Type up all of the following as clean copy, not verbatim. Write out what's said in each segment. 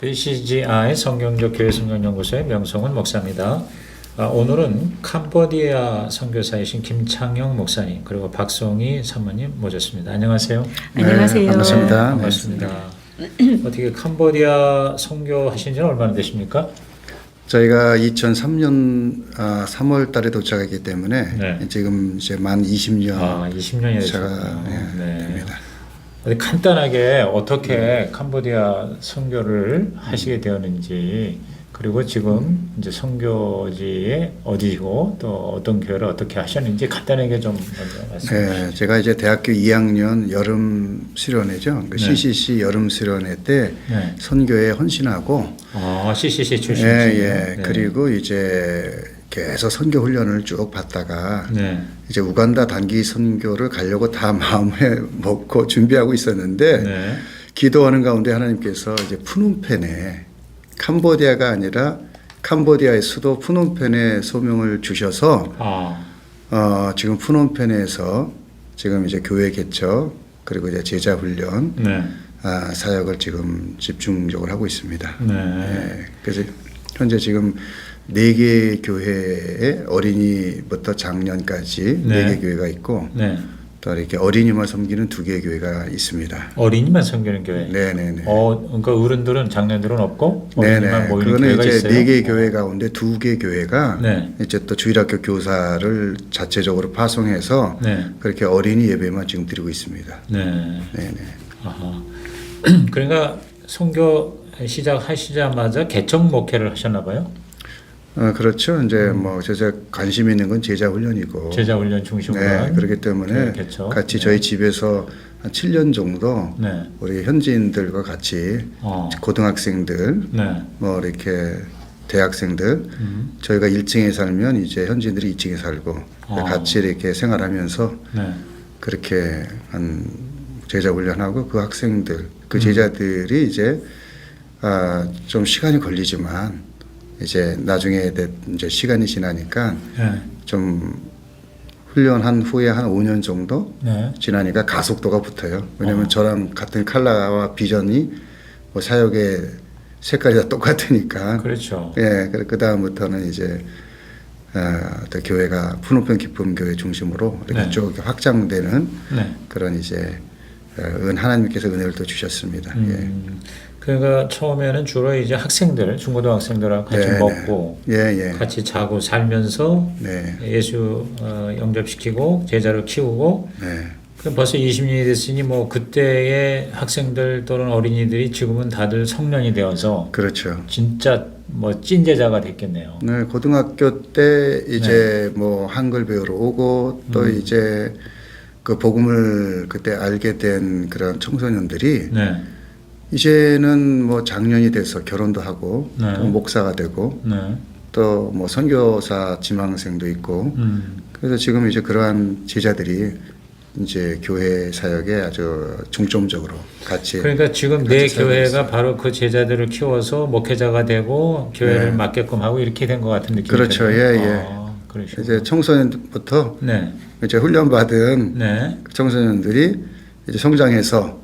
BCGI 성경적 교회 성경연구소의 명성훈 목사입니다. 오늘은 캄보디아 선교사이신 김창영 목사님 그리고 박송희 사모님 모셨습니다. 안녕하세요. 안녕하세요. 네, 반갑습니다. 반갑습니다. 어떻게 캄보디아 선교하신 지는 얼마나 되십니까? 저희가 2003년 3월 달에 도착했기 때문에 네. 지금 이제 만 20년 20년이 차가 되셨군요. 됩니다. 어디 간단하게 어떻게 캄보디아 선교를 하시게 되었는지, 그리고 지금 이제 선교지에 어디고 또 어떤 교회를 어떻게 하셨는지 간단하게 좀 먼저 말씀해 주시죠. 네, 제가 이제 대학교 2학년 여름 수련회죠. 그 네. CCC 여름 수련회 때 네. 선교에 헌신하고 CCC 출신이시네요. 네. 그리고 이제 계속 선교 훈련을 쭉 받다가 네. 이제 우간다 단기 선교를 가려고 다 마음에 먹고 준비하고 있었는데 네. 기도하는 가운데 하나님께서 이제 푸놈펜에, 캄보디아가 아니라 캄보디아의 수도 푸놈펜에 소명을 주셔서 지금 푸놈펜에서 지금 이제 교회 개척 그리고 이제 제자 훈련 네. 사역을 지금 집중적으로 하고 있습니다. 네. 네, 그래서 현재 지금 4개 교회에 어린이부터 장년까지 네. 4개 교회가 있고 네. 또 이렇게 어린이만 섬기는 2개 교회가 있습니다. 어린이만 섬기는 교회. 네네네. 그러니까 어른들은 장년들은 없고 어린이만 네네. 모이는 그거는 교회가 이제 있어요. 4개 교회 가운데 2개 교회가 네. 이제 또 주일학교 교사를 자체적으로 파송해서 네. 그렇게 어린이 예배만 지금 드리고 있습니다. 네. 네네. 아하. 그러니까 선교 시작하시자마자 개척 목회를 하셨나 봐요. 그렇죠. 이제 뭐 제가 관심 있는 건 제자 훈련이고. 제자 훈련 중심으로. 네, 그렇기 때문에 교회 개척. 같이 네. 저희 집에서 한 7년 정도 네. 우리 현지인들과 같이 고등학생들, 네. 뭐 이렇게 대학생들, 저희가 1층에 살면 이제 현지인들이 2층에 살고 같이 이렇게 생활하면서 네. 그렇게 한 제자 훈련하고 그 학생들, 그 제자들이 이제 좀 시간이 걸리지만 이제 나중에 이제 시간이 지나니까 네. 좀 훈련한 후에 한 5년 정도 네. 지나니까 가속도가 붙어요. 왜냐하면 저랑 같은 컬러와 비전이 뭐 사역의 색깔이 다 똑같으니까. 그렇죠. 예, 그 다음부터는 이제 또 교회가 푸놈펜 기쁨 교회 중심으로 이렇게 네. 쭉 확장되는 네. 그런 이제 하나님께서 은혜를 또 주셨습니다. 예. 그러니까 처음에는 주로 이제 학생들, 중고등학생들하고 같이 네, 먹고 예. 같이 자고 살면서 네. 예수 영접시키고 제자를 키우고. 네. 그럼 벌써 20년이 됐으니 뭐 그때의 학생들 또는 어린이들이 지금은 다들 성년이 되어서 그렇죠. 진짜 뭐 찐 제자가 됐겠네요. 네, 고등학교 때 이제 뭐 한글 배우러 오고 또 이제 그 복음을 그때 알게 된 그런 청소년들이 네. 이제는 뭐 장년이 돼서 결혼도 하고 네. 또 목사가 되고 네. 또 뭐 선교사 지망생도 있고 그래서 지금 이제 그러한 제자들이 이제 교회 사역에 아주 중점적으로 같이 그러니까 지금 같이 내 살고 교회가 있어요. 바로 그 제자들을 키워서 목회자가 되고 교회를 네. 맡게끔 하고 이렇게 된 것 같은 느낌이 그렇죠. 드네요. 예. 그러시군요. 이제 청소년부터 네. 이제 훈련받은 네. 청소년들이 이제 성장해서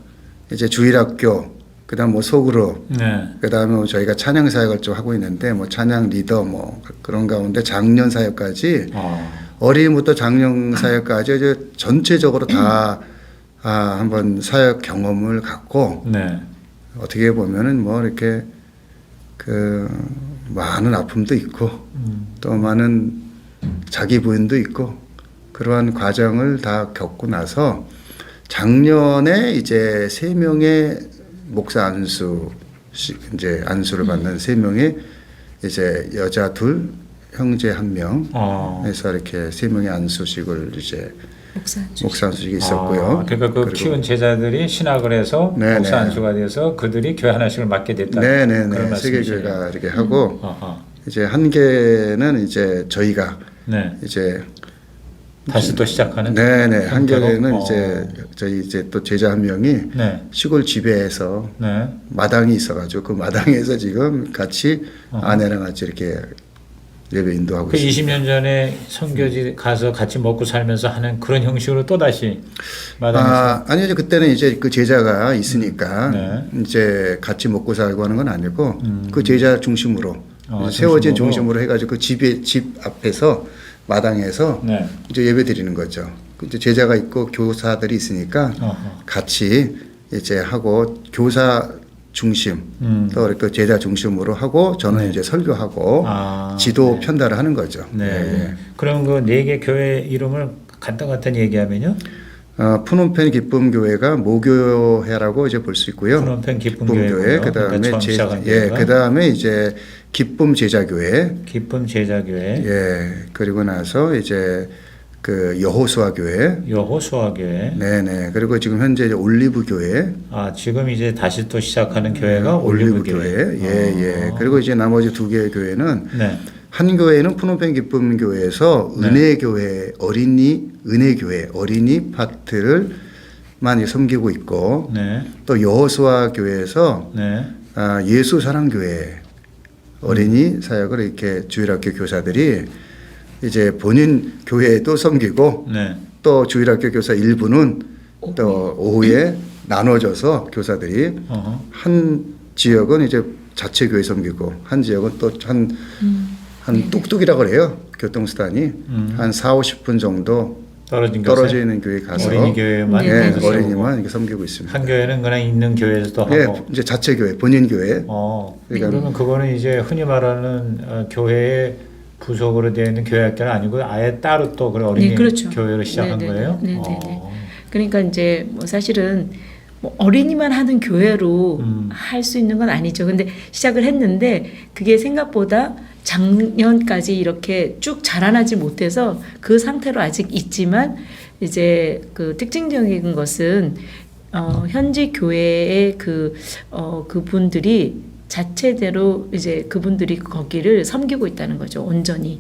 이제 주일학교 그다음 뭐 소그룹 네. 그다음에 저희가 찬양 사역을 좀 하고 있는데 뭐 찬양 리더 뭐 그런 가운데 장년 사역까지 어린이부터 장년 사역까지 이제 전체적으로 다 한번 사역 경험을 갖고 네. 어떻게 보면은 뭐 이렇게 그 많은 아픔도 있고 또 많은 자기 부인도 있고 그러한 과정을 다 겪고 나서 작년에 이제 3명의 목사 안수 이제 안수를 받는 3명의 이제 여자 2 형제 1명 해서 이렇게 3명의 안수식을 이제 목사 안수식이 있었고요. 그러니까 그 키운 제자들이 신학을 해서 네네. 목사 안수가 돼서 그들이 교회 하나씩을 맡게 됐다. 네네네. 그런 3개 말씀이시네요. 교회가 이렇게 하고 이제 한 개는 이제 저희가 네. 이제 다시 또 시작하는. 네네. 한 형태로? 개는 이제 저희 이제 또 제자 1명이 네. 시골 집에서 네. 마당이 있어가지고 그 마당에서 지금 같이 아내랑 같이 이렇게 예배 인도하고 그 있습니다. 20년 전에 선교지 가서 같이 먹고 살면서 하는 그런 형식으로 또 다시 마당에서 아니요, 그때는 이제 그 제자가 있으니까 네. 이제 같이 먹고 살고 하는 건 아니고 그 제자 중심으로 세워진 중심으로 해가지고 그 집 앞에서 마당에서 네. 이제 예배 드리는 거죠. 이제 제자가 있고 교사들이 있으니까 어허. 같이 이제 하고 교사 중심 또 이렇게 제자 중심으로 하고 저는 네. 이제 설교하고 지도 네. 편달을 하는 거죠. 네. 예. 그럼 그 네 개 교회 이름을 간단히 얘기하면요. 푸놈펜 기쁨 교회가 모교회라고 이제 볼 수 있고요. 푸놈펜 기쁨 교회, 교회고요. 그다음에 그러니까 처음 시작한 교회가. 그다음에 이제 기쁨 제자교회, 기쁨 제자교회, 예, 그리고 나서 이제 그 여호수아 교회, 여호수아 교회. 네네, 그리고 지금 현재 이제 올리브 교회, 지금 이제 다시 또 시작하는 교회가 올리브 교회. 예. 그리고 이제 나머지 두 개의 교회는 네. 한 교회는 푸놈펜 기쁨 교회에서 네. 은혜교회 은혜교회 어린이 파트를 많이 섬기고 있고 네. 또 여호수아 교회에서 네. 예수 사랑교회 어린이 사역을 이렇게 주일학교 교사들이 이제 본인 교회에도 섬기고 네. 또 주일학교 교사 일부는 또 오후에 나눠져서 교사들이 어허. 한 지역은 이제 자체 교회 섬기고 한 지역은 또 한 뚝뚝이라고 그래요. 교통수단이 한 4-50분 정도 떨어져 있는 교회 가서 어린이 교회만 예, 가서 어린이만 이렇게 섬기고 있습니다. 한 교회는 그냥 있는 교회에서도 하고. 예, 이제 자체 교회, 본인 교회. 그러니까 그러면 그거는 이제 흔히 말하는 교회의 부속으로 되어 있는 교회 학교는 아니고 아예 따로 또 그런 어린이 네, 그렇죠. 교회로 시작한 네네네. 거예요. 네네네. 그러니까 이제 뭐 사실은 뭐 어린이만 하는 교회로 할 수 있는 건 아니죠. 근데 시작을 했는데 그게 생각보다 작년까지 이렇게 쭉 자라나지 못해서 그 상태로 아직 있지만 이제 그 특징적인 것은 현지 교회의 그분들이 자체대로 이제 그분들이 거기를 섬기고 있다는 거죠. 온전히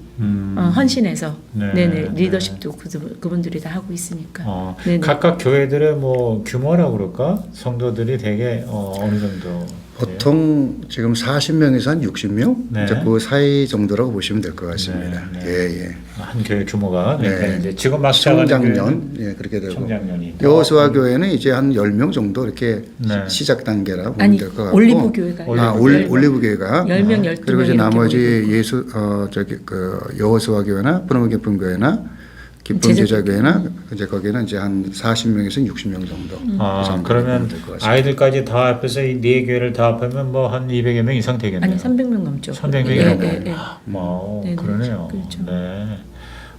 헌신해서 네. 네네 리더십도 그분들이 다 하고 있으니까. 네네. 각각 교회들의 뭐 규모라고 그럴까? 성도들이 되게 어느 정도 보통 지금 40명에서 한 60명 네. 이제 그 사이 정도라고 보시면 될 것 같습니다. 네, 예. 한 교회 규모가 그러니까 네. 이제 지금 막 시작하는 청장년 그렇게 되고 청장년이 여호수아 교회는 이제 한 10명 정도 이렇게 네. 시작 단계라 보면 아니 될 것 같고 올리브 교회가 올리브 교회가 10명 12명 그리고 이제 나머지 여호수아 교회나 푸놈펜 기쁨 교회나 기쁨 제자교회나 이제 거기는 이제 한 40명에서 60명 정도. 그 정도 그러면 될것 같습니다. 아이들까지 다 합해서 이 네 교회를 다 합하면 뭐 한 200여 명 이상 되겠네요. 아니 300명 넘죠. 300명이 넘어요. 뭐 네, 그러네요. 그렇죠. 네.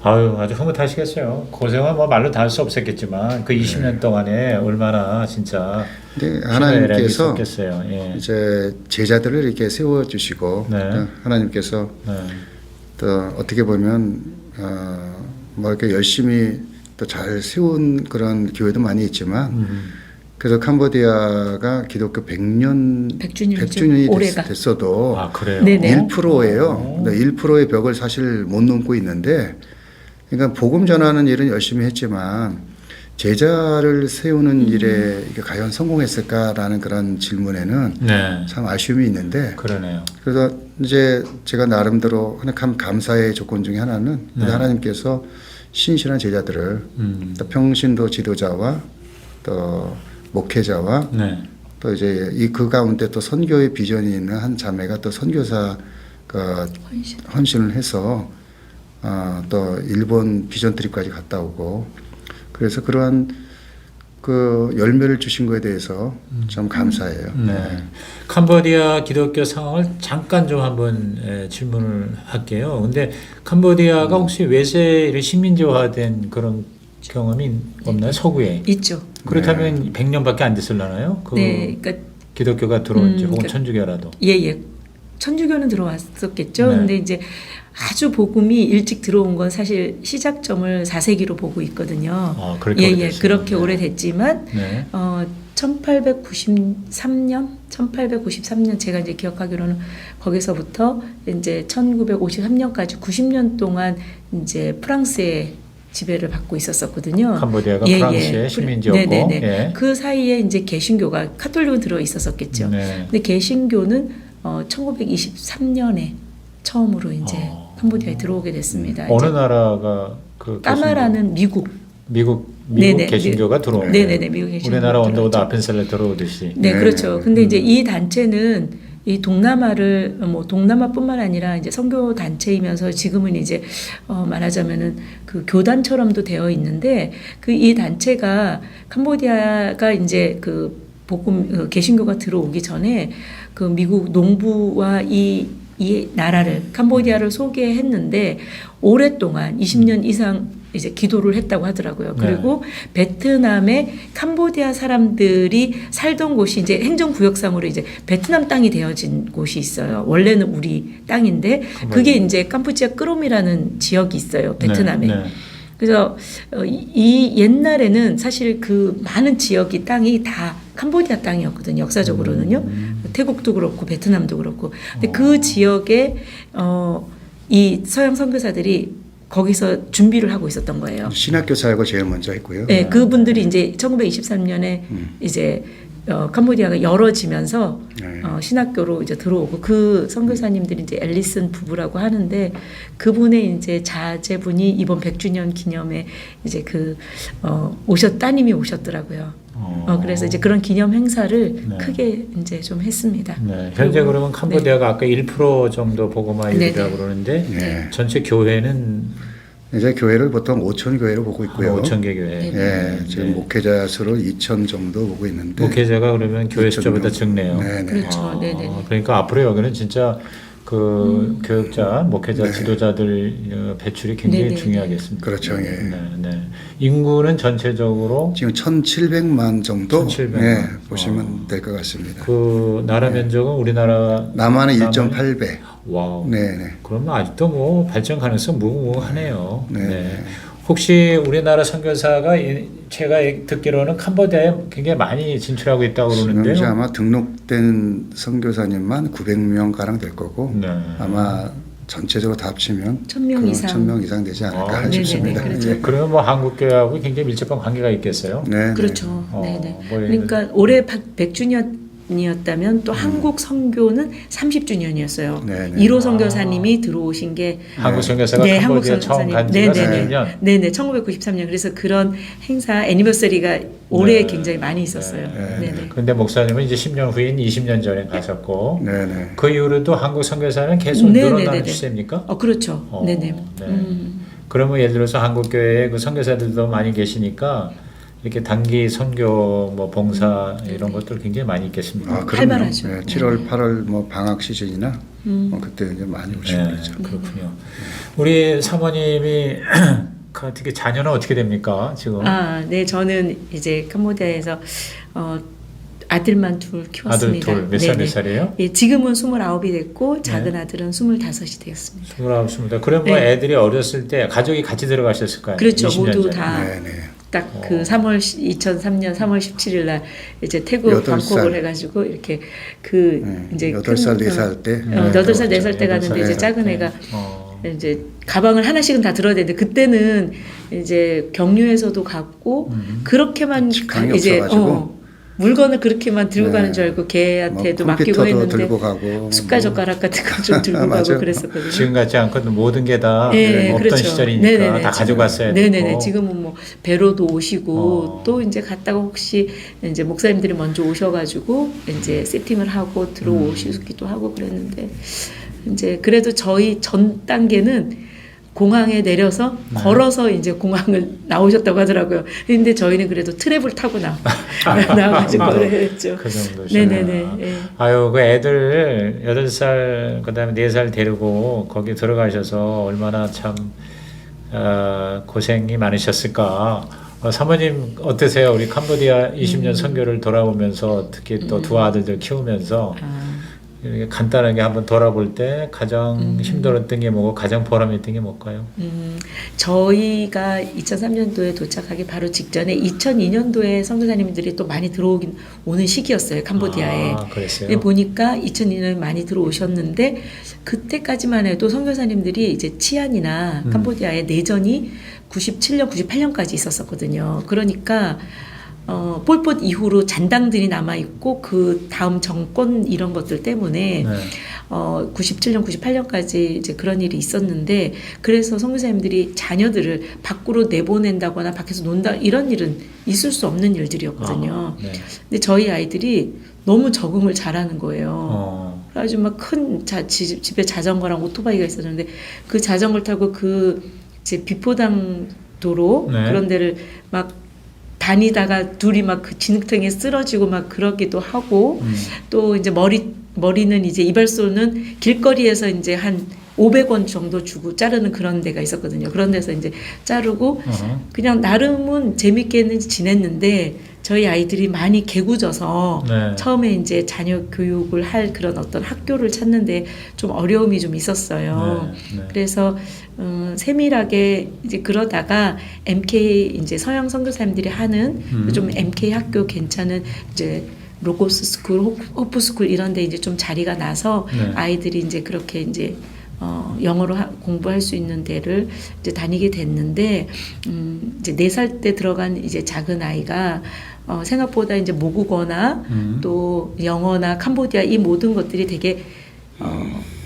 아유 아주 흐뭇하시겠어요. 고생은 뭐 말로 다 할 수 없었겠지만 그 20년 동안에 얼마나 진짜 근데 하나님께서 있었겠어요. 예. 이제 제자들을 이렇게 세워 주시고 네. 하나님께서 네. 또 어떻게 보면 뭐 이렇게 열심히 또 잘 세운 그런 교회도 많이 있지만 그래서 캄보디아가 기독교 100년이 됐어도 그래요? 1%예요. 1%의 벽을 사실 못 넘고 있는데 그러니까 복음 전하는 일은 열심히 했지만 제자를 세우는 일에 이게 과연 성공했을까라는 그런 질문에는 네. 참 아쉬움이 있는데 그러네요. 그래서 이제 제가 나름대로 감사의 조건 중에 하나는 네. 하나님께서 신실한 제자들을 또 평신도 지도자와 또 목회자와 네. 또 이제 그 가운데 또 선교의 비전이 있는 한 자매가 또 선교사가 헌신을 해서 또 일본 비전 트립까지 갔다 오고 그래서 그러한 그 열매를 주신 거에 대해서 참 감사해요. 네. 캄보디아 기독교 상황을 잠깐 좀 한번 질문을 할게요. 근데 캄보디아가 혹시 외세를 식민지화된 그런 경험이 없나요? 서구에? 있죠. 그렇다면 100년밖에 안 됐을라나요? 네, 그러니까 기독교가 들어온지 혹은 천주교라도. 예. 천주교는 들어왔었겠죠. 네. 근데 이제 아주 복음이 일찍 들어온 건 사실 시작점을 4세기로 보고 있거든요. 그렇게 오래됐어요. 그렇게 네. 오래됐지만 네. 1893년 제가 이제 기억하기로는 거기서부터 이제 1953년까지 90년 동안 이제 프랑스의 지배를 받고 있었었거든요. 캄보디아가 프랑스의 식민지였고, 네네네. 예. 그 사이에 이제 개신교가 카톨릭은 들어 있었었겠죠. 네. 근데 개신교는 1923년에 처음으로 이제 캄보디아에 들어오게 됐습니다. 어느 이제 나라가 그 까마라는 미국. 미국 네네. 개신교가 들어온 네네네. 미국 개신교가 우리나라 들어왔죠. 언더우드 아펜셀에 들어오듯이. 네, 네. 그렇죠. 근데 이제 이 단체는 이 동남아를 뭐 동남아뿐만 아니라 이제 선교 단체이면서 지금은 이제 말하자면은 그 교단처럼도 되어 있는데 그 이 단체가 캄보디아가 이제 그 복음 개신교가 들어오기 전에 그 미국 농부와 이 나라를 캄보디아를 소개했는데 오랫동안 20년 이상 이제 기도를 했다고 하더라고요. 그리고 베트남의 캄보디아 사람들이 살던 곳이 이제 행정구역상으로 이제 베트남 땅이 되어진 곳이 있어요. 원래는 우리 땅인데 그게 이제 캄푸치아 끄롬이라는 지역이 있어요. 베트남에. 네, 네. 그래서 이 옛날에는 사실 그 많은 지역이 땅이 다 캄보디아 땅이었거든요. 역사적으로는요. 태국도 그렇고 베트남도 그렇고. 근데 그 지역에 이 서양 선교사들이 거기서 준비를 하고 있었던 거예요. 신학교 사역을 제일 먼저 했고요. 네, 그분들이 이제 1923년에 이제 캄보디아가 열어지면서 네. 신학교로 이제 들어오고 그 선교사님들이 이제 앨리슨 부부라고 하는데 그분의 이제 자제분이 이번 100주년 기념에 이제 따님이 오셨더라고요. 그래서 이제 그런 기념 행사를 네. 크게 이제 좀 했습니다. 네, 현재 그러면 캄보디아가 아까 1% 정도 보고만 네, 이르다고 네. 그러는데 네. 전체 교회는 이제 교회를 보통 5천 교회로 보고 있고요. 5천 개 교회. 네. 예, 지금 목회자 수로 2천 정도 보고 있는데. 목회자가 그러면 교회 2,000 숫자보다 적네요. 네, 네. 그렇죠. 네네. 그러니까 앞으로 여기는 진짜 그 교육자, 목회자, 네. 지도자들 배출이 굉장히 네네. 중요하겠습니다. 그렇죠. 예. 네, 네. 인구는 전체적으로 지금 1,700만 정도 1,700만. 예, 보시면 될 것 같습니다. 그 나라 면적은 우리나라 남한은 남한은- 1.8배. 와우. 네, 네. 그러면 아직도 뭐 발전 가능성 무궁무하네요. 네. 네. 혹시 우리나라 선교사가 제가 듣기로는 캄보디아에 굉장히 많이 진출하고 있다고 지금 이제 그러는데요. 아마 등록된 선교사님만 900명 가량 될 거고 네. 아마 전체적으로 다 합치면 1,000명 이상. 1,000명 이상 되지 않을까 아, 싶습니다. 네네네, 그렇죠. 예. 그러면 뭐 한국 교회하고 굉장히 밀접한 관계가 있겠어요. 네, 그렇죠. 어, 네네. 뭐 그러니까 올해 100주년이었다면 또 한국 선교는 30주년이었어요. 네네. 1호 선교사님이 들어오신 게 한국 선교사가 네, 한국 캄보디아 처음 선교사님. 간 지가 네네네. 4년. 네네, 1993년. 그래서 그런 행사 애니버서리가 올해 네. 굉장히 많이 있었어요. 네. 네네. 그런데 목사님은 이제 10년 후인 20년 전에 가셨고 네, 네. 그 이후로도 한국 선교사는 계속 네네네네. 늘어나는 추세입니까? 그렇죠. 네네. 네. 그러면 예를 들어서 한국 교회에 그 선교사들도 많이 계시니까 이렇게 단기 선교 뭐 봉사 이런 것들 굉장히 많이 있겠습니다. 아, 그럼요. 활발하죠. 네, 7월, 8월 뭐 방학 시즌이나 그때 이제 많이 오시고 네, 그러죠. 그렇군요. 우리 사모님이 그 어떻게 자녀는 어떻게 됩니까 지금? 네, 저는 이제 캄보디아에서 아들만 둘 아들 키웠습니다. 둘 몇 살 네네. 몇 살이에요? 예, 지금은 29이 됐고 작은 네. 아들은 25이 되었습니다. 29입니다. 그럼 뭐 네. 애들이 어렸을 때 가족이 같이 들어가셨을 거 아니에요? 그렇죠. 20년 모두 전에. 다 네, 네. 딱 그 2003년 3월 17일 날 이제 태국 여덟 방콕을 살. 해가지고 이렇게 그 네, 이제 8살, 4살 때. 8살 4살 때 여덟 살, 갔는데 이제 네 살 작은 때. 애가 이제 가방을 하나씩은 다 들어야 되는데 그때는 이제 경유해서도 갔고 그렇게만 직항이 이제 없어가지고. 물건을 그렇게만 들고 네. 가는 줄 알고 걔한테도 뭐 맡기고 컴퓨터도 했는데 들고 가고 숟갈 젓가락 같은 거 좀 들고 가고 맞아요. 그랬었거든요. 지금 같지 않거든 모든 게 다 네, 없던 그렇죠. 시절이니까 네네네, 다 지금. 가져갔어야 네네네. 되고. 지금은 뭐 배로도 오시고 어. 또 이제 갔다가 혹시 이제 목사님들이 먼저 오셔가지고 이제 세팅을 하고 들어오시기도 하고 그랬는데 이제 그래도 저희 전 단계는 공항에 내려서 네. 걸어서 이제 공항을 나오셨다고 하더라고요. 근데 저희는 그래도 트랩을 타고 나와가지고 그랬죠. 그 정도시구나. 네네네. 예. 아유, 그 애들 8살, 그 다음에 4살 데리고 거기 들어가셔서 얼마나 참, 고생이 많으셨을까. 사모님 어떠세요? 우리 캄보디아 20년 선교를 돌아오면서 특히 또 두 아들들 키우면서 이렇게 간단하게 한번 돌아볼 때 가장 힘들었던 게 뭐고 가장 보람있던 게 뭘까요? 저희가 2003년도에 도착하기 바로 직전에 2002년도에 선교사님들이 또 많이 오는 시기였어요. 캄보디아에. 아, 그랬어요? 예, 보니까 2002년에 많이 들어오셨는데 그때까지만 해도 선교사님들이 이제 치안이나 캄보디아의 내전이 97년, 98년까지 있었었거든요. 그러니까 폴폿 이후로 잔당들이 남아 있고 그 다음 정권 이런 것들 때문에 네. 97년, 98년까지 이제 그런 일이 있었는데 그래서 선교사님들이 자녀들을 밖으로 내보낸다거나 밖에서 논다 이런 일은 있을 수 없는 일들이었거든요. 네. 근데 저희 아이들이 너무 적응을 잘하는 거예요. 그래가지고 막 큰 집에 자전거랑 오토바이가 있었는데 그 자전거를 타고 그 이제 비포당 도로 그런 데를 막 다니다가 둘이 막 그 진흙탕에 쓰러지고 막 그러기도 하고 또 이제 머리는 이제 이발소는 길거리에서 이제 한 500원 정도 주고 자르는 그런 데가 있었거든요. 그런 데서 이제 자르고 그냥 나름은 재밌게는 지냈는데 저희 아이들이 많이 개구져서 네. 처음에 이제 자녀 교육을 할 그런 어떤 학교를 찾는데 좀 어려움이 좀 있었어요. 네. 그래서 세밀하게 이제 그러다가 MK 이제 서양 선교사님들이 하는 좀 MK 학교 괜찮은 이제 로고스 스쿨, 호프 스쿨 이런 데 이제 좀 자리가 나서 네. 아이들이 이제 그렇게 이제 영어로 공부할 수 있는 데를 이제 다니게 됐는데 이제 4살 때 들어간 이제 작은 아이가 생각보다 이제 모국어나 또 영어나 캄보디아 이 모든 것들이 되게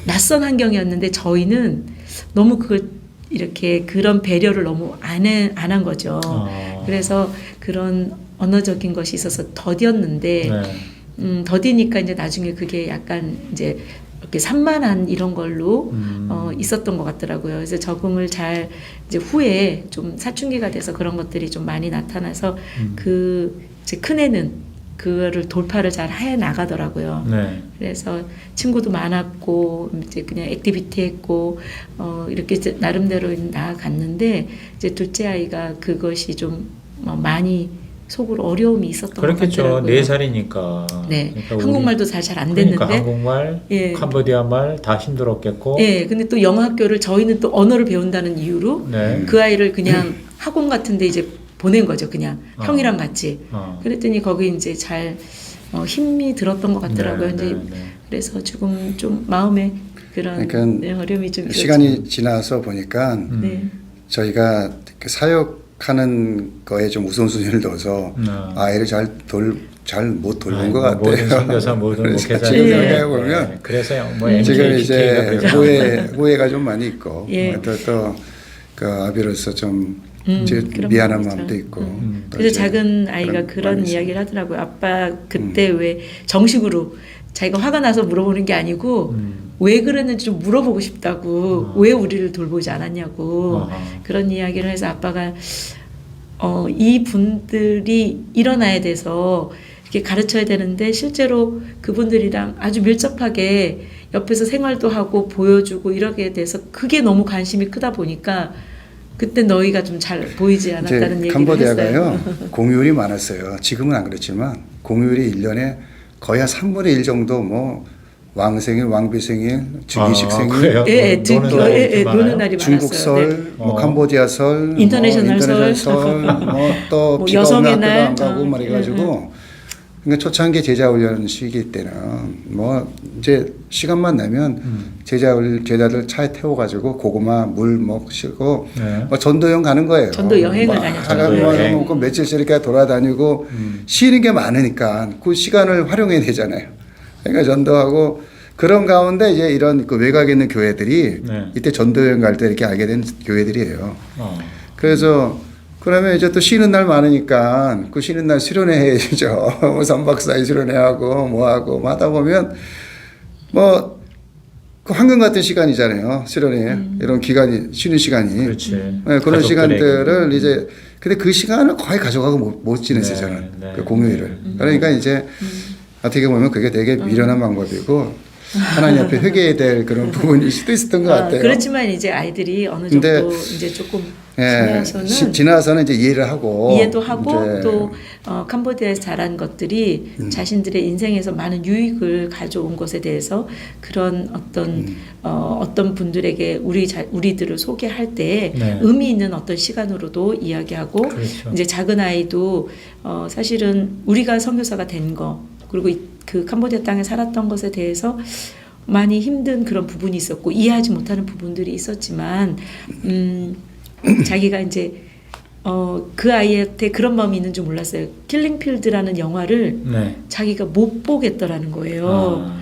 낯선 환경이었는데 저희는 너무 그걸 이렇게 그런 배려를 너무 안 한 거죠. 그래서 그런 언어적인 것이 있어서 더디었는데 네. 더디니까 이제 나중에 그게 약간 이제 이렇게 산만한 이런 걸로 있었던 것 같더라고요. 그래서 적응을 잘 이제 후에 좀 사춘기가 돼서 그런 것들이 좀 많이 나타나서 그 이제 큰애는 그거를 돌파를 잘 해 나가더라고요. 네. 그래서 친구도 많았고 이제 그냥 액티비티 했고 이렇게 이제 나름대로 나아갔는데 이제 둘째 아이가 그것이 좀 많이 속으로 어려움이 있었던 그렇겠죠. 것 같더라고요. 4살이니까. 네. 그러니까 한국말도 잘 안 됐는데. 그러니까 한국말, 예. 캄보디아 말 다 힘들었겠고. 예. 근데 또 영어 학교를 저희는 또 언어를 배운다는 이유로 네. 그 아이를 그냥 학원 같은데 이제 보낸 거죠. 그냥 형이랑 같이. 그랬더니 거기 이제 잘 힘이 들었던 것 같더라고요. 네, 이제 네, 네. 그래서 조금 좀 마음에 그런 그러니까 어려움이 좀 시간이 지나서 보니까 네. 저희가 그 사역하는 거에 좀 우선순위를 둬서 아이를 잘 못 돌본 것 같아요. 모든 선교사, 모든 그래서 목회자. 지금 생각해 보면 그래서 뭐 MK, 지금 PK가 이제 그러죠. 후회가 좀 많이 있고 예. 또 그 아비로서 좀 그런 미안한 마음이죠. 마음도 있고. 또 그래서 이제 작은 아이가 그런 마음이 이야기를 하더라고요. 아빠 그때 왜 정식으로 자기가 화가 나서 물어보는 게 아니고 왜 그랬는지 좀 물어보고 싶다고 왜 우리를 돌보지 않았냐고 그런 이야기를 해서 아빠가 이 분들이 일어나야 돼서 이렇게 가르쳐야 되는데 실제로 그분들이랑 아주 밀접하게 옆에서 생활도 하고 보여주고 이러게 돼서 그게 너무 관심이 크다 보니까 그때 너희가 좀 잘 보이지 않았다는 얘기를 캄보디아가요 했어요. 공휴일이 많았어요. 지금은 안 그렇지만 공휴일이 1년에 거의 한 3분의 1 정도 뭐 왕생일, 왕비생일, 즉위식 생일, 그래요? 예, 노는 날이 이렇게 노는 많아요? 날이 중국 많았어요. 설, 네. 뭐 캄보디아 설, 인터내셔널 설, 뭐또 뭐 비가 여성의 오면 학교도 날, 안 가고 막 이래가지고 그러니까 초창기 제자 훈련 시기 때는 뭐 이제 시간만 내면 제자들 차에 태워가지고 고구마 물 먹시고 네. 뭐 전도여행 가는 거예요. 전도 여행을 막 다녔죠. 전도여행. 먹고 며칠씩 이렇게 돌아다니고 쉬는 게 많으니까 그 시간을 활용해야 되잖아요. 그러니까 전도하고 그런 가운데 이제 이런 그 외곽에 있는 교회들이 네. 이때 전도여행 갈 때 이렇게 알게 된 교회들이에요. 그래서 그러면 이제 또 쉬는 날 많으니까 그 쉬는 날 수련회 해야죠. 3박 4일 수련회 하고 뭐 하고 뭐 하다 보면 뭐 그 황금 같은 시간이잖아요. 수련회 이런 기간이 쉬는 시간이. 그렇지. 네, 그런 가족들에게. 시간들을 이제 근데 그 시간을 거의 가져가고 못 지냈어요. 저는 네, 네. 그 공휴일을. 그러니까 이제 어떻게 보면 그게 되게 미련한 방법이고 하나님 앞에 회개해야 될 그런 부분일 수도 있었던 것 같아요. 그렇지만 이제 아이들이 어느 정도 이제 조금 지나서는 이제 이해를 하고 이해도 하고 또 캄보디아에서 자란 것들이 자신들의 인생에서 많은 유익을 가져온 것에 대해서 그런 어떤 분들에게 우리들을 소개할 때 네. 의미 있는 어떤 시간으로도 이야기하고 그렇죠. 이제 작은 아이도 사실은 우리가 선교사가 된 거 그리고 그 캄보디아 땅에 살았던 것에 대해서 많이 힘든 그런 부분이 있었고 이해하지 못하는 부분들이 있었지만 자기가 이제 그 아이한테 그런 마음이 있는 줄 몰랐어요. 킬링필드라는 영화를 네. 자기가 못 보겠더라는 거예요.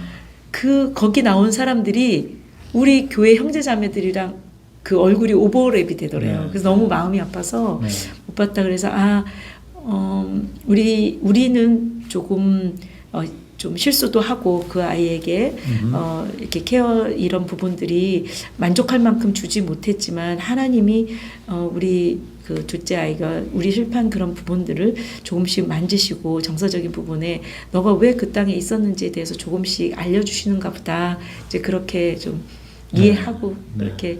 거기 나온 사람들이 우리 교회 형제자매들이랑 그 얼굴이 오버랩이 되더래요. 네. 그래서 너무 마음이 아파서 네. 못 봤다 그래서 우리는 조금 좀 실수도 하고 그 아이에게 이렇게 케어 이런 부분들이 만족할 만큼 주지 못했지만 하나님이 우리 그 둘째 아이가 우리 실패한 그런 부분들을 조금씩 만지시고 정서적인 부분에 너가 왜 그 땅에 있었는지에 대해서 조금씩 알려주시는가 보다 이제 그렇게 좀 이해하고 네. 이렇게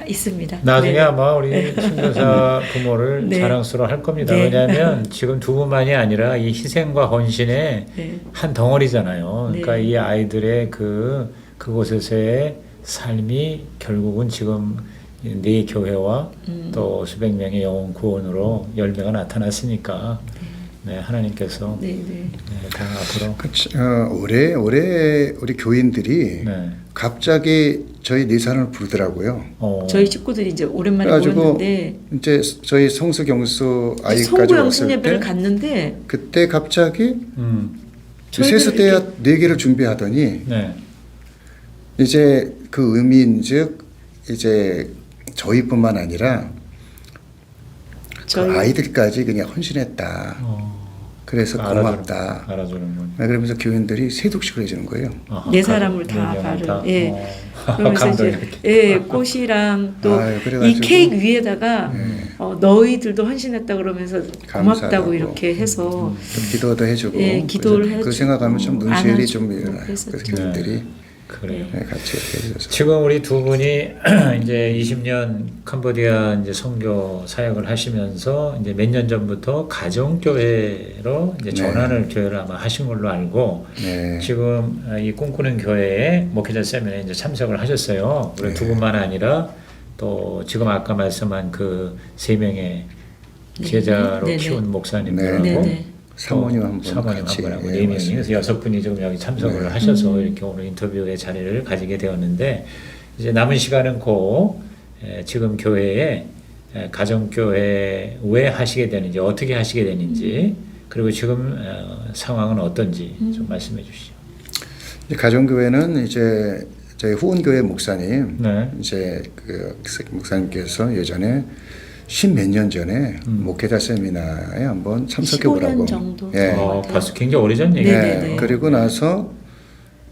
있습니다. 나중에 네. 아마 우리 선교사 부모를 네. 자랑스러워 할 겁니다. 네. 왜냐하면 지금 두 분만이 아니라 이 희생과 헌신의 네. 한 덩어리잖아요. 그러니까 네. 이 아이들의 그곳에서의 삶이 결국은 지금 네 교회와 또 수백 명의 영혼 구원으로 열매가 나타났으니까 네, 하나님께서 네, 네. 네, 다 앞으로 올해 우리 교인들이 네. 갑자기 저희 내산을 부르더라고요. 저희 식구들이 이제 오랜만에 그래가지고 모였는데 이제 저희 성수경수 아이까지 송구 영순 왔을 예배를 때 갔는데 그때 갑자기 저희들 세수대야 4개를 준비하더니 네. 이제 그 의미인즉 이제 저희뿐만 아니라 저희 그 아이들까지 그냥 헌신했다. 그래서 고맙다. 알아주는군. 그러면서 교인들이 세독식을 해주는 거예요. 네 사람을 다 바른 예. 그러면서 이제 예, 꽃이랑 또 아유, 이 그래가지고 케이크 위에다가 너희들도 헌신했다 그러면서 고맙다고 감사하고. 이렇게 해서 또 기도도 해주고 예, 기도를 그래서 그 해주고 생각하면 좀 눈시울이 안아주고 좀 일어나요. 그랬었죠. 그래서 교인들이 그래요. 네, 같이 이렇게 해줘서 지금 우리 두 분이 이제 20년 캄보디아 이제 선교 사역을 하시면서 이제 몇 년 전부터 가정교회로 이제 전환을 교회를 아마 하신 걸로 알고 네. 지금 이 꿈꾸는 교회에 목회자 세미나에 이제 참석을 하셨어요. 우리 두 분만 아니라 또 지금 아까 말씀한 그 3명의 제자로 네, 네. 키운 목사님들하고 네, 네. 사모님 한 분 사모님 같이 한 분하고 예, 4명이 맞습니다. 그래서 6분이 지금 여기 참석을 하셔서 이렇게 오늘 인터뷰의 자리를 가지게 되었는데 이제 남은 시간은 곧 지금 교회에 가정교회 왜 하시게 되는지 어떻게 하시게 되는지 그리고 지금 상황은 어떤지 좀 말씀해 주시죠. 이제 가정교회는 이제 저희 후원교회 목사님 네. 이제 그 목사님께서 예전에 10몇 년 전에 목회자 세미나에 한번 참석해 15년 보라고. 정도 예. 벌써 굉장히 오래전 얘기예요. 네, 네, 네. 그리고 나서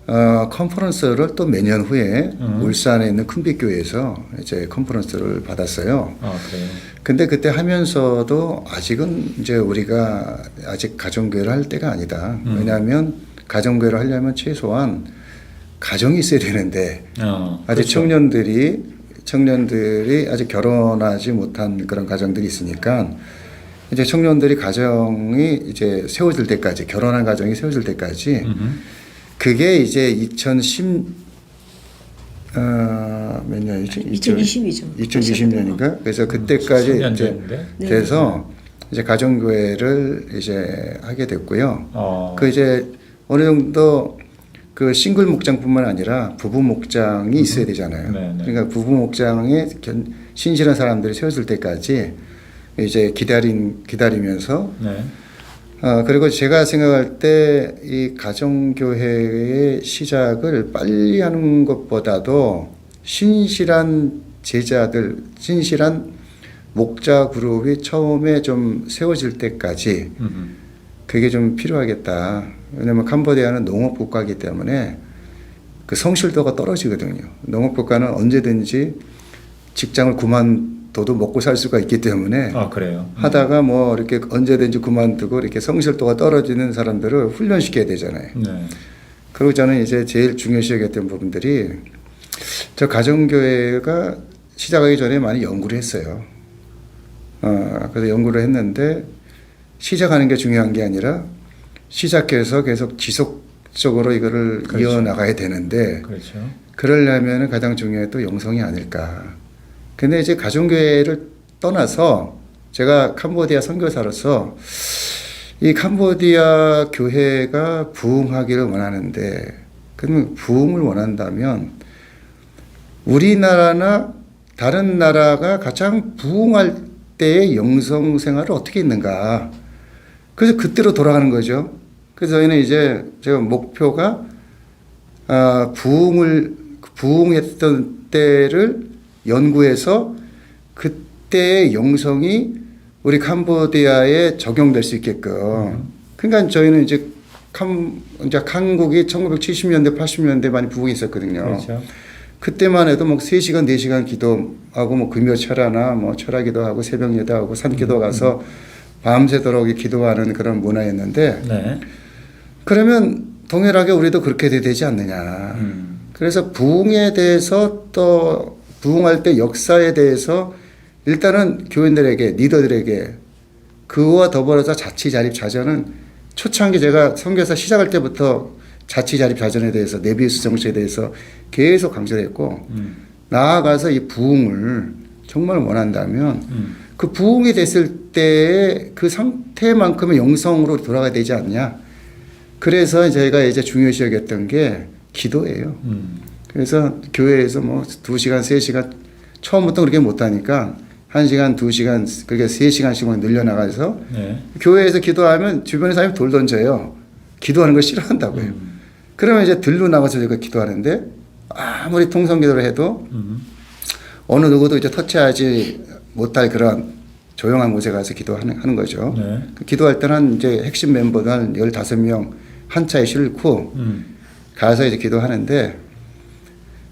컨퍼런스를 또 몇 년 후에 울산에 있는 큰빛교회에서 이제 컨퍼런스를 받았어요. 아, 그래요. 근데 그때 하면서도 아직은 이제 우리가 아직 가정교회를 할 때가 아니다. 왜냐하면 가정교회를 하려면 최소한 가정이 있어야 되는데 아직 그렇죠. 청년들이 아직 결혼하지 못한 그런 가정들이 있으니까 이제 청년들이 가정이 이제 세워질 때까지 결혼한 가정이 세워질 때까지 그게 이제 2010 몇 년이지? 2020이죠. 2020년인가? 그래서 그때까지 10년 이제 전인데? 돼서 이제 가정교회를 이제 하게 됐고요. 그 이제 어느 정도 그 싱글 목장뿐만 아니라 부부 목장이 있어야 되잖아요. 네. 그러니까 부부 목장에 신실한 사람들이 세워질 때까지 이제 기다리면서 네. 그리고 제가 생각할 때 이 가정교회의 시작을 빨리 하는 것보다도 신실한 제자들, 신실한 목자 그룹이 처음에 좀 세워질 때까지 그게 좀 필요하겠다. 왜냐하면 캄보디아는 농업 국가이기 때문에 그 성실도가 떨어지거든요. 농업 국가는 언제든지 직장을 그만둬도 먹고 살 수가 있기 때문에 아, 그래요. 하다가 뭐 이렇게 언제든지 그만두고 이렇게 성실도가 떨어지는 사람들을 훈련시켜야 되잖아요. 네. 그리고 저는 이제 제일 중요시 여겼던 부분들이 저 가정교회가 시작하기 전에 많이 연구를 했어요. 그래서 연구를 했는데 시작하는 게 중요한 게 아니라 시작해서 계속 지속적으로 이거를 그렇죠. 이어나가야 되는데 그렇죠. 그러려면 가장 중요한 또 영성이 아닐까. 근데 이제 가정교회를 떠나서 제가 캄보디아 선교사로서 이 캄보디아 교회가 부흥하기를 원하는데 그러면 부흥을 원한다면 우리나라나 다른 나라가 가장 부흥할 때의 영성 생활을 어떻게 했는가. 그래서 그때로 돌아가는 거죠. 그래서 저희는 이제 제가 목표가 부흥했던 때를 연구해서 그때의 영성이 우리 캄보디아에 적용될 수 있게끔. 그러니까 저희는 이제 한국이 1970년대, 80년대 많이 부흥했었거든요. 그렇죠. 그때만 해도 뭐 3시간, 4시간 기도하고 뭐 금요철야나 뭐 철야기도 하고 새벽 예배하고 산기도 가서 밤새도록 기도하는 그런 문화였는데 네. 그러면 동일하게 우리도 그렇게 돼야 되지 않느냐. 그래서 부흥에 대해서 또 부흥할 때 역사에 대해서 일단은 교인들에게 리더들에게 그와 더불어서 자치자립자전은 초창기 제가 선교사 시작할 때부터 자치자립자전에 대해서 네비우스 정책에 대해서 계속 강조를 했고 나아가서 이 부흥을 정말 원한다면 그 부흥이 됐을 때의 그 상태만큼의 영성으로 돌아가야 되지 않냐. 그래서 저희가 이제 중요시 여겼던 게 기도예요. 그래서 교회에서 뭐 2시간, 3시간 처음부터 그렇게 못하니까 1시간, 2시간, 그렇게 3시간씩만 늘려나가서 네. 교회에서 기도하면 주변에 사람이 돌 던져요. 기도하는 걸 싫어한다고요. 그러면 이제 들로 나가서 제가 기도하는데 아무리 통성기도를 해도 어느 누구도 이제 터치하지 못할 그런 조용한 곳에 가서 기도하는 거죠. 네. 기도할 때는 이제 핵심 멤버들 한 15명 한 차에 싣고 가서 이제 기도하는데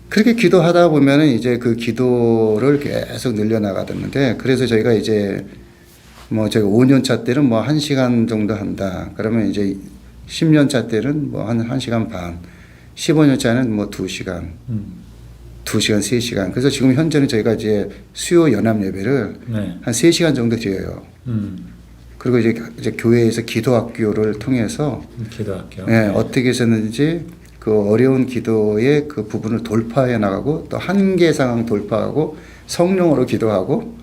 그렇게 기도하다 보면은 이제 그 기도를 계속 늘려나가던데 그래서 저희가 이제 뭐 저희가 5년 차 때는 뭐 1시간 정도 한다. 그러면 이제 10년 차 때는 뭐 한 1시간 반, 15년 차는 뭐 2시간, 2시간, 3시간. 그래서 지금 현재는 저희가 이제 수요 연합 예배를 네. 한 3시간 정도 드려요. 그리고 이제 교회에서 기도학교를 통해서 기도학교. 예, 어떻게 해서든지 그 어려운 기도의 그 부분을 돌파해 나가고 또 한계 상황 돌파하고 성령으로 기도하고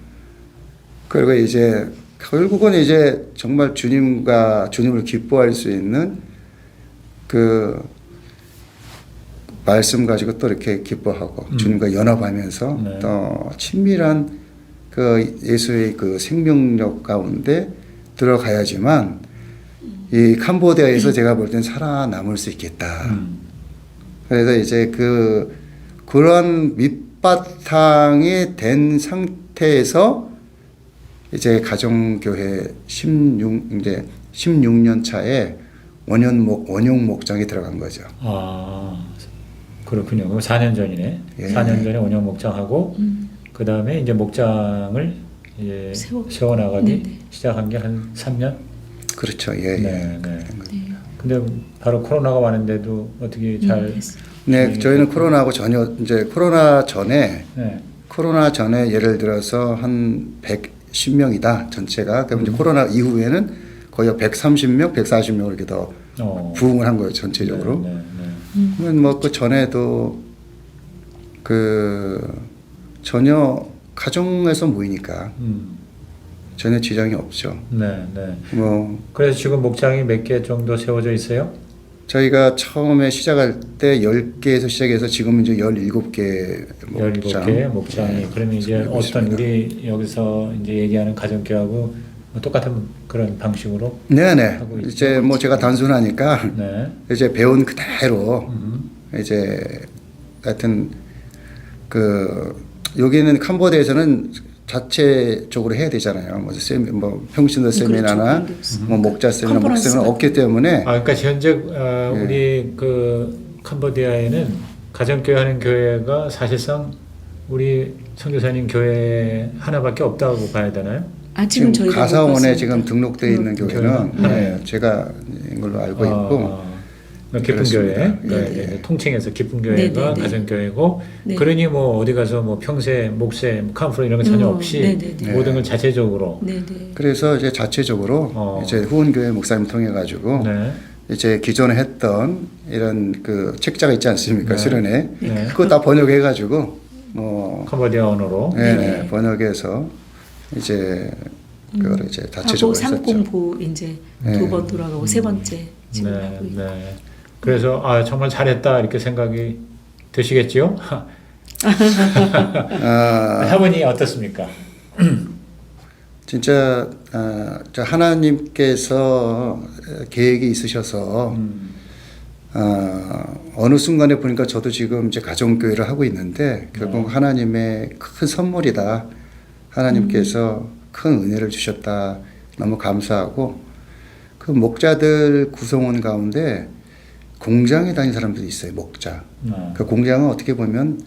그리고 이제 결국은 이제 정말 주님을 기뻐할 수 있는 그 말씀 가지고 또 이렇게 기뻐하고 주님과 연합하면서 네. 또 친밀한 그 예수의 그 생명력 가운데 들어가야지만 이 캄보디아에서 제가 볼 땐 살아남을 수 있겠다. 그래서 이제 그런 밑바탕이 된 상태에서 이제 가정교회 16년 차에 원용 목장에 들어간 거죠. 아, 그렇군요. 그럼 4년 전이네. 예. 4년 전에 원형 목장하고 그 다음에 이제 목장을 이제 세워나가기 네네. 시작한 게 한 3년? 그렇죠. 예, 네, 네. 근데 바로 코로나가 왔는데도 어떻게 잘? 네, 저희는 코로나하고 전혀 이제 코로나 전에 네. 예를 들어서 한 110명이다 전체가. 그럼 이제 코로나 이후에는 거의 130명, 140명 이렇게 더 부흥을 한 거예요 전체적으로. 네, 네, 그러면 뭐 그 전에도 그 전혀 가정에서 모이니까 전혀 지장이 없죠. 네, 네. 뭐 그래서 지금 목장이 몇 개 정도 세워져 있어요? 저희가 처음에 시작할 때 10개에서 시작해서 지금 이제 17개 목장. 17개 목장이. 네. 그러면 이제 어떤 우리 여기서 이제 얘기하는 가정교회하고 뭐 똑같은 그런 방식으로 네네. 하고 있죠. 이제 뭐 제가 단순하니까 네. 이제 배운 그대로 이제 하여튼 여기는 캄보디아에서는 자체적으로 해야 되잖아요. 뭐 평신도 세미나나 뭐 목자 세미나, 목 세미나 없기 때문에. 그러니까 현재 우리 그 캄보디아에는 가정교회 하는 교회가 사실상 우리 선교사님 교회 하나밖에 없다고 봐야 되나요? 지금 저희가 가사원에 지금 등록되어 있는 교회는 네. 제가 이걸로 알고 있고. 기쁜 교회, 네. 통칭해서 기쁜 교회가 네. 가정교회고, 네. 그러니 뭐 어디 가서 뭐 평세, 목세, 캄프로 이런 거 전혀 없이 네. 모든 걸 자체적으로. 네. 그래서 이제 자체적으로 이제 후원교회 목사님 통해 가지고 네. 이제 기존에 했던 이런 그 책자가 있지 않습니까? 네. 수련회. 네. 그거 다 번역해 가지고 뭐 캄보디아 언어로. 네, 번역해서 이제 그걸 이제 자체적으로 했었죠. 상공부 이제 네. 2번 돌아가고 세 번째 지금 하고 있고. 네. 그래서 정말 잘했다 이렇게 생각이 드시겠지요? 사모님 어떻습니까? 진짜 하나님께서 계획이 있으셔서 어느 순간에 보니까 저도 지금 이제 가정교회를 하고 있는데 결국 하나님의 큰 선물이다. 하나님께서 큰 은혜를 주셨다. 너무 감사하고 그 목자들 구성원 가운데 공장에 다니는 사람들이 있어요. 목자. 그 공장은 어떻게 보면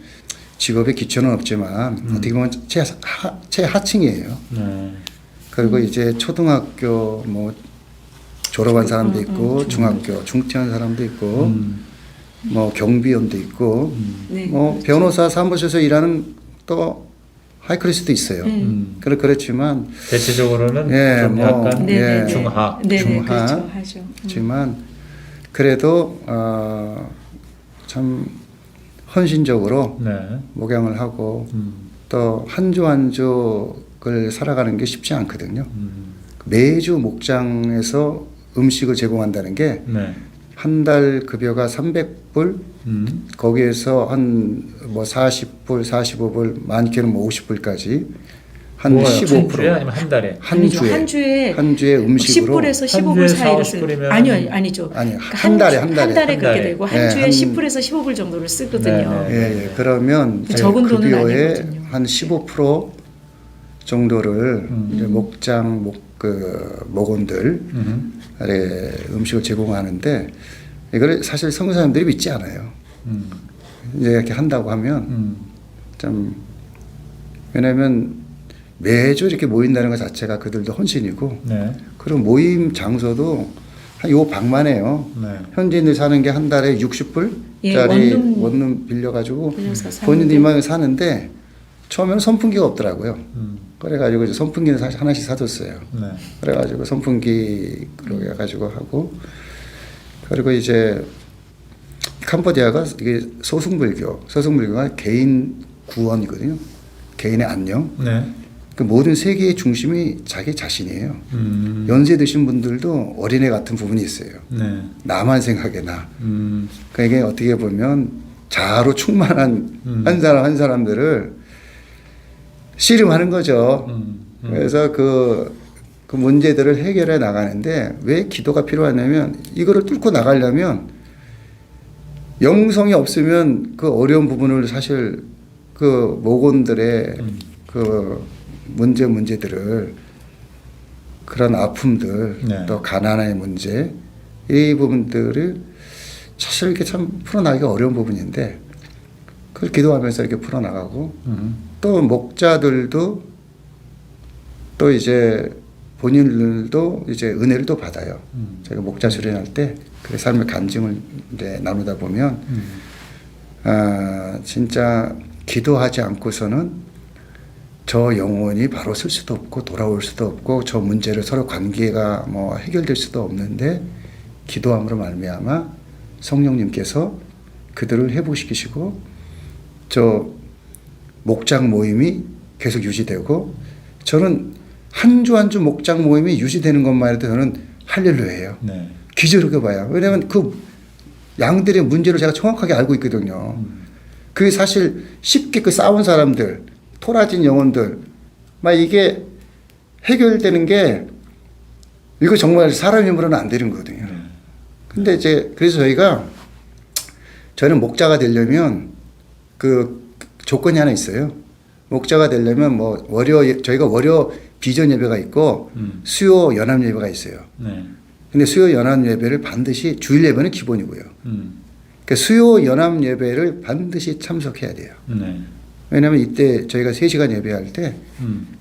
직업의 기초는 없지만 어떻게 보면 최하층이에요. 그리고 이제 초등학교 뭐 졸업한 사람도 있고 중학교 중퇴한 사람도 있고 뭐 경비원도 있고 네, 뭐 그렇죠. 변호사 사무실에서 일하는 또 하이클래스도 있어요. 그렇지만 대체적으로는 예, 좀 뭐, 약간 예. 중하. 네, 중하. 그렇죠. 하죠. 하지만 그래도 참 헌신적으로 네. 목양을 하고 또 한 주 한 주를 살아가는 게 쉽지 않거든요. 매주 목장에서 음식을 제공한다는 게 네. 한 달 급여가 300불 거기에서 한 뭐 40불, 45불, 많게는 뭐 50불까지 한 뭐가요? 15% 한 주에 아니면 한 달에? 아니죠. 한 주에 음식으로 10불에서 한 15불 주에 사이로 4, 50 쓰. 불이면 아니요, 아니죠. 아니, 그러니까 한 달에 한 달에 한 그렇게 달에. 되고 한 네, 주에 한- 10불에서 15불 정도를 쓰거든요. 예. 그러면 이제 적은 돈은 급여의 아니거든요. 한 15% 정도를 이제 목장 목원들 음식을 제공하는데 이걸 사실 선교사님들이 믿지 않아요. 이제 이렇게 한다고 하면 좀 왜냐하면 매주 이렇게 모인다는 것 자체가 그들도 헌신이고 네. 그리고 모임 장소도 한 요 방만 해요. 네. 현지인들 사는 게 한 달에 60불짜리 예, 원룸 빌려가지고 빌려서 사는데. 본인들이 막 사는데 처음에는 선풍기가 없더라고요. 그래가지고 이제 선풍기는 사실 하나씩 사줬어요. 네. 그래가지고 선풍기로 해가지고 하고 그리고 이제 캄보디아가 이게 소승불교가 개인 구원이거든요. 개인의 안녕. 네. 그 모든 세계의 중심이 자기 자신이에요. 연세 드신 분들도 어린애 같은 부분이 있어요. 네. 나만 생각해 나. 그러니까 이게 어떻게 보면 자아로 충만한 한 사람들을 씨름하는 거죠. 그래서 그 문제들을 해결해 나가는데 왜 기도가 필요하냐면 이거를 뚫고 나가려면 영성이 없으면 그 어려운 부분을 사실 그 목원들의 그 문제들을 그런 아픔들 네. 또 가난의 문제 이 부분들을 사실 이렇게 참 풀어나가기가 어려운 부분인데 그걸 기도하면서 이렇게 풀어나가고 또 목자들도 또 이제 본인들도 이제 은혜를 또 받아요. 제가 목자 수련할 때 그 삶의 간증을 이제 나누다 보면 진짜 기도하지 않고서는 저 영혼이 바로 쓸 수도 없고 돌아올 수도 없고 저 문제를 서로 관계가 뭐 해결될 수도 없는데 기도함으로 말미암아 성령님께서 그들을 회복시키시고 저 목장 모임이 계속 유지되고 저는 한 주 한 주 목장 모임이 유지되는 것만 해도 저는 할렐루야예요. 네. 기적을 봐요. 왜냐하면 그 양들의 문제를 제가 정확하게 알고 있거든요. 그게 사실 쉽게 그 싸운 사람들, 토라진 영혼들, 막 이게 해결되는 게 이거 정말 사람 힘으로는 안 되는 거거든요. 근데 이제 그래서 저는 목자가 되려면 그 조건이 하나 있어요. 목자가 되려면 뭐 저희가 월요 비전 예배가 있고 수요 연합 예배가 있어요. 네. 근데 수요 연합 예배를 반드시 주일 예배는 기본이고요. 그러니까 수요 연합 예배를 반드시 참석해야 돼요. 네. 왜냐하면 이때 저희가 3시간 예배할 때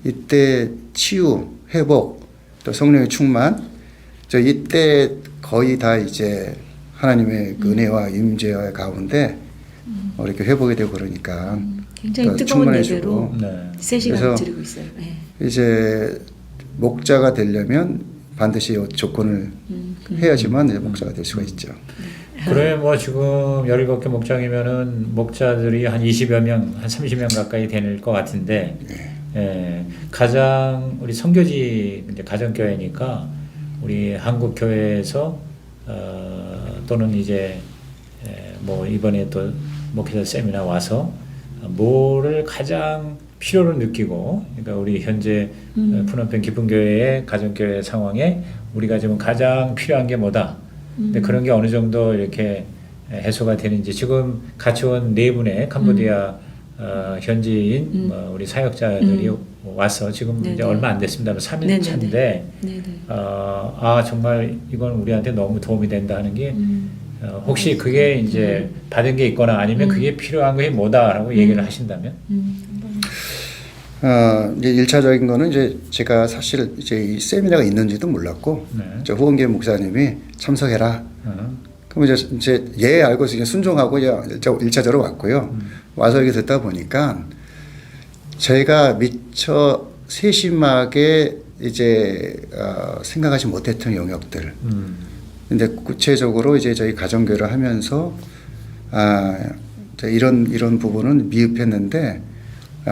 이때 치유, 회복, 또 성령의 충만, 이때 거의 다 이제 하나님의 그 은혜와 임재와 가운데 이렇게 회복이 되고 그러니까 굉장히 또 뜨거운 충만해지고. 예배로 네. 3시간 드리고 있어요. 네. 이제 목자가 되려면 반드시 이 조건을 해야지만 이제 목자가 될 수가 있죠. 그래 뭐 지금 17개 목장이면은 목자들이 한 20여 명, 한 30명 가까이 되는 것 같은데 예, 가장 우리 선교지 이제 가정교회니까 우리 한국 교회에서 또는 이제 뭐 이번에 또 목회자 세미나 와서 뭐를 가장 필요로 느끼고 그러니까 우리 현재 푸놈펜 기쁨교회의 가정교회 상황에 우리가 지금 가장 필요한 게 뭐다? 근데 그런 게 어느 정도 이렇게 해소가 되는지 지금 같이 온 네 분의 캄보디아 현지인 우리 사역자들이 와서 지금 네네. 이제 얼마 안 됐습니다. 3일 네네네. 차인데 네네. 정말 이건 우리한테 너무 도움이 된다 하는 게 혹시 그게 이제 받은 게 있거나 아니면 그게 필요한 게 뭐다라고 얘기를 하신다면 이제 1차적인 거는 이제 제가 사실 이제 이 세미나가 있는지도 몰랐고 네. 저 후원계 목사님이 참석해라. 그럼 이제 예 알고 이제 순종하고 1차적으로 왔고요. 와서 이렇게 듣다 보니까 저희가 미처 세심하게 이제 생각하지 못했던 영역들. 근데 구체적으로 이제 저희 가정교회를 하면서 이런 부분은 미흡했는데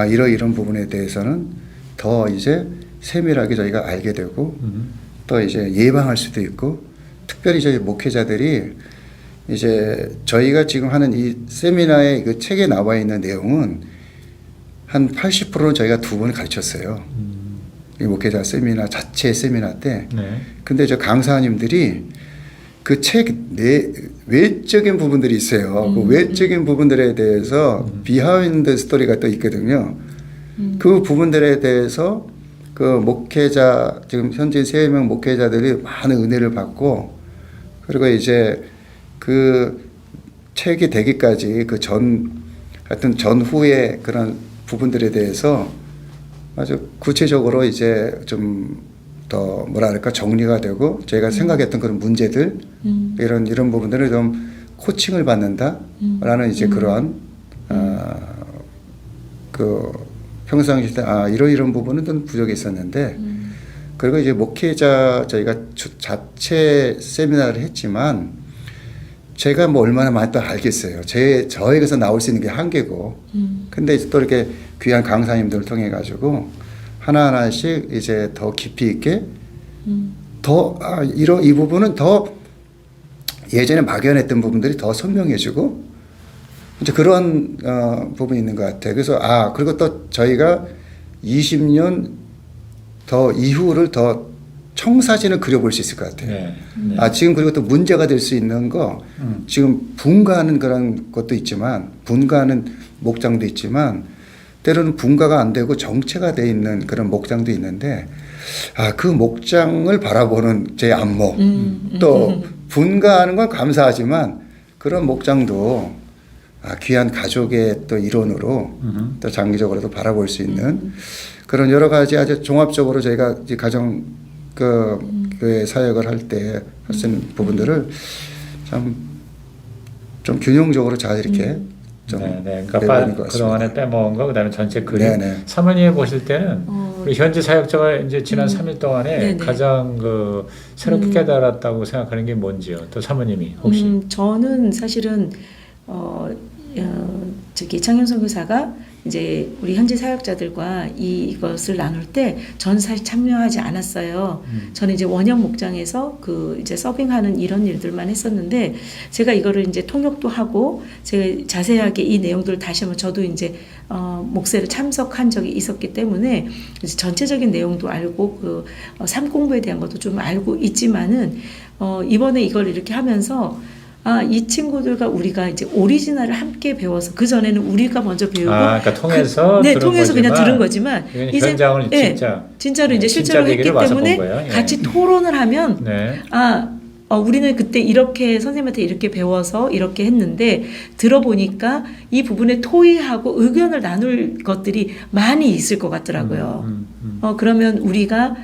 이런 부분에 대해서는 더 이제 세밀하게 저희가 알게 되고 또 이제 예방할 수도 있고 특별히 저희 목회자들이 이제 저희가 지금 하는 이 세미나의 그 책에 나와 있는 내용은 한 80%는 저희가 2번 가르쳤어요. 이 목회자 세미나 자체 세미나 때. 네. 근데 저 강사님들이 그 책 외적인 부분들이 있어요. 그 외적인 부분들에 대해서 비하인드 스토리가 또 있거든요. 그 부분들에 대해서 그 목회자 지금 현재 3명 목회자들이 많은 은혜를 받고 그리고 이제 그 책이 되기까지 그 하여튼 전후의 그런 부분들에 대해서 아주 구체적으로 이제 좀 더 뭐랄까 정리가 되고 제가 생각했던 그런 문제들 이런 부분들을 좀 코칭을 받는다라는 이제 그러한 그 평상시 때 이런 부분은 좀 부족이 있었는데 그리고 이제 목회자 저희가 자체 세미나를 했지만 제가 뭐 얼마나 많이 또 알겠어요. 저에게서 나올 수 있는 게 한계고 근데 또 이렇게 귀한 강사님들을 통해 가지고 하나하나씩 이제 더 깊이 있게 더 이 부분은 더 예전에 막연했던 부분들이 더 선명해지고 이제 그런 부분이 있는 것 같아요. 그래서 그리고 또 저희가 20년 더 이후를 더 청사진을 그려볼 수 있을 것 같아요. 네. 지금 그리고 또 문제가 될 수 있는 거 지금 분가하는 그런 것도 있지만 분가하는 목장도 있지만 때로는 분가가 안 되고 정체가 돼 있는 그런 목장도 있는데 그 목장을 바라보는 제 안목 또 분가하는 건 감사하지만 그런 목장도 귀한 가족의 또 일원으로 또 장기적으로도 바라볼 수 있는 그런 여러 가지 아주 종합적으로 저희가 이제 가정 교회 사역을 할 때 할 수 있는 부분들을 참 좀 균형적으로 잘 이렇게 네. 그러니까 그동안에 빼먹은 거 그다음에 전체 그림. 네네. 사모님이 보실 때는 우리 현지 사역자가 이제 지난 3일 동안에 네네. 가장 새롭게 깨달았다고 생각하는 게 뭔지요? 또 사모님이 혹시? 저는 사실은 창현 선교사가 이제 우리 현지 사역자들과 이것을 나눌 때 저는 사실 참여하지 않았어요. 저는 이제 원형 목장에서 이제 서빙하는 이런 일들만 했었는데 제가 이거를 이제 통역도 하고 제가 자세하게 이 내용들을 다시 한번 저도 이제 목회를 참석한 적이 있었기 때문에 이제 전체적인 내용도 알고 삶 공부에 대한 것도 좀 알고 있지만은 이번에 이걸 이렇게 하면서 이 친구들과 우리가 이제 오리지널을 함께 배워서 그 전에는 우리가 먼저 배우고 그러니까 통해서 통해서 그냥 들은 거지만 이제 현장을 진짜로 이제 진짜 실제로 했기 때문에 거예요. 같이 토론을 하면 네. 우리는 그때 이렇게 선생님한테 이렇게 배워서 이렇게 했는데 들어보니까 이 부분에 토의하고 의견을 나눌 것들이 많이 있을 것 같더라고요. 그러면 우리가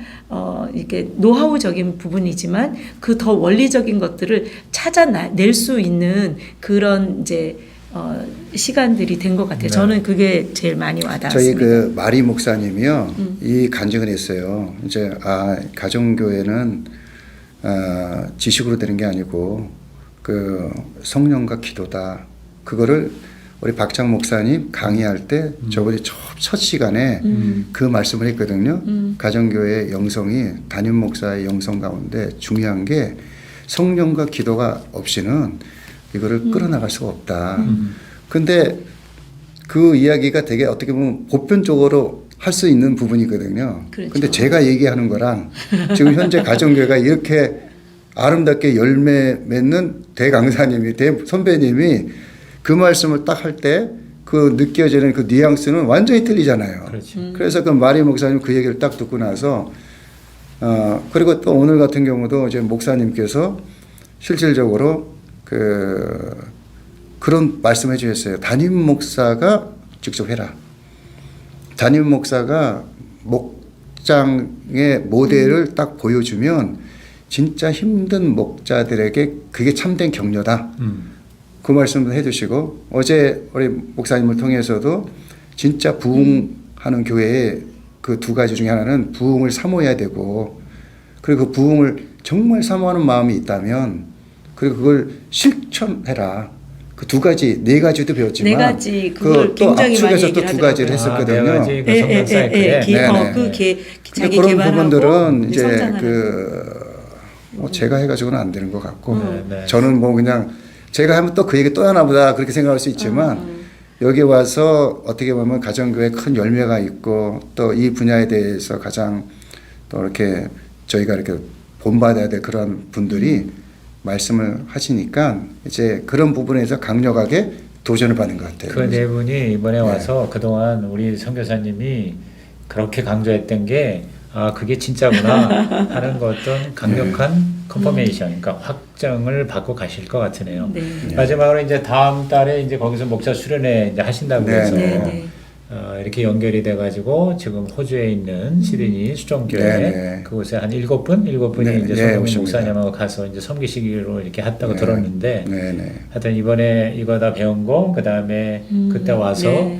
이렇게 노하우적인 부분이지만 그 더 원리적인 것들을 찾아낼 수 있는 그런 이제 시간들이 된 것 같아요. 네. 저는 그게 제일 많이 와닿았습니다. 저희 마리 목사님이요 이 간증을 했어요. 이제 가정교회는 지식으로 되는 게 아니고 성령과 기도다. 그거를 우리 박장 목사님 강의할 때 저번에 첫 시간에 그 말씀을 했거든요. 가정교회의 영성이 담임 목사의 영성 가운데 중요한 게 성령과 기도가 없이는 이거를 끌어나갈 수가 없다. 근데 그 이야기가 되게 어떻게 보면 보편적으로 할 수 있는 부분이거든요. 그렇죠. 근데 제가 얘기하는 거랑 지금 현재 가정교회가 이렇게 아름답게 열매 맺는 대강사님이 선배님이 그 말씀을 딱 할 때 그 느껴지는 그 뉘앙스는 완전히 틀리잖아요. 그렇죠. 그래서 그 마리 목사님 그 얘기를 딱 듣고 나서 그리고 또 오늘 같은 경우도 이제 목사님께서 실질적으로 그런 말씀해 주셨어요. 담임 목사가 직접 해라. 담임 목사가 목장의 모델을 딱 보여주면 진짜 힘든 목자들에게 그게 참된 격려다. 그 말씀도 해주시고 어제 우리 목사님을 통해서도 진짜 부흥하는 교회의 그 두 가지 중에 하나는 부흥을 사모해야 되고 그리고 그 부흥을 정말 사모하는 마음이 있다면 그리고 그걸 실천해라. 그 두 가지, 네 가지도 배웠지만 네 가지 그걸 또 굉장히 많이 압축해서 또 얘기를 두 가지를 하더라고요. 했었거든요. 네 가지 그 성경 사이클에. 자기 그런 개발하고 부분들은 이제 성장하는 뭐 제가 해가지고는 안 되는 것 같고 네. 저는 뭐 그냥 제가 하면 또 그 얘기 또 하나 보다 그렇게 생각할 수 있지만 여기 와서 어떻게 보면 가정교회 큰 열매가 있고 또 이 분야에 대해서 가장 또 이렇게 저희가 이렇게 본받아야 될 그런 분들이 말씀을 하시니까 이제 그런 부분에서 강력하게 도전을 받는 것 같아요. 그 네 분이 이번에 와서 그동안 우리 선교사님이 그렇게 강조했던 게 그게 진짜구나 하는 거 어떤 강력한 컨퍼메이션, 그러니까 확정을 받고 가실 것 같으네요. 네. 마지막으로 이제 다음 달에 이제 거기서 목사 수련회 이제 하신다고 해서 이렇게 연결이 돼가지고 지금 호주에 있는 시드니 수종교회 그곳에 한 7분이 이제 손흥민 목사님하고 가서 이제 섬기시기로 이렇게 했다고 들었는데 하여튼 이번에 이거 다 배운 거 그다음에 그때 와서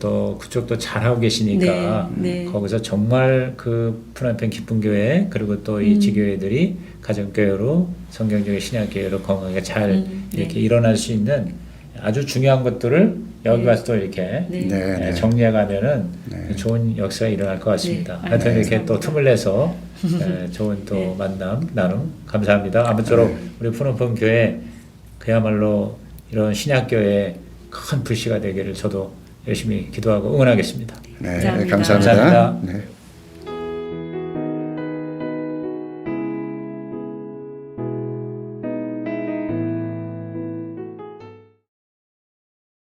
또 그쪽도 잘하고 계시니까 거기서 정말 그 푸른펜 기쁜 교회 그리고 또 이 지교회들이 가정교회로 성경적인 신약교회로 건강하게 잘 이렇게 일어날 수 있는 아주 중요한 것들을 여기 와서 또 이렇게 정리해가면은 좋은 역사가 일어날 것 같습니다. 하여튼 이렇게 또 틈을 내서 좋은 또 만남 나눔 감사합니다. 아무쪼록 우리 푸른펜 교회 그야말로 이런 신약교회 큰 불씨가 되기를 저도 열심히 기도하고 응원하겠습니다. 네, 감사합니다. 감사합니다. 감사합니다. 네.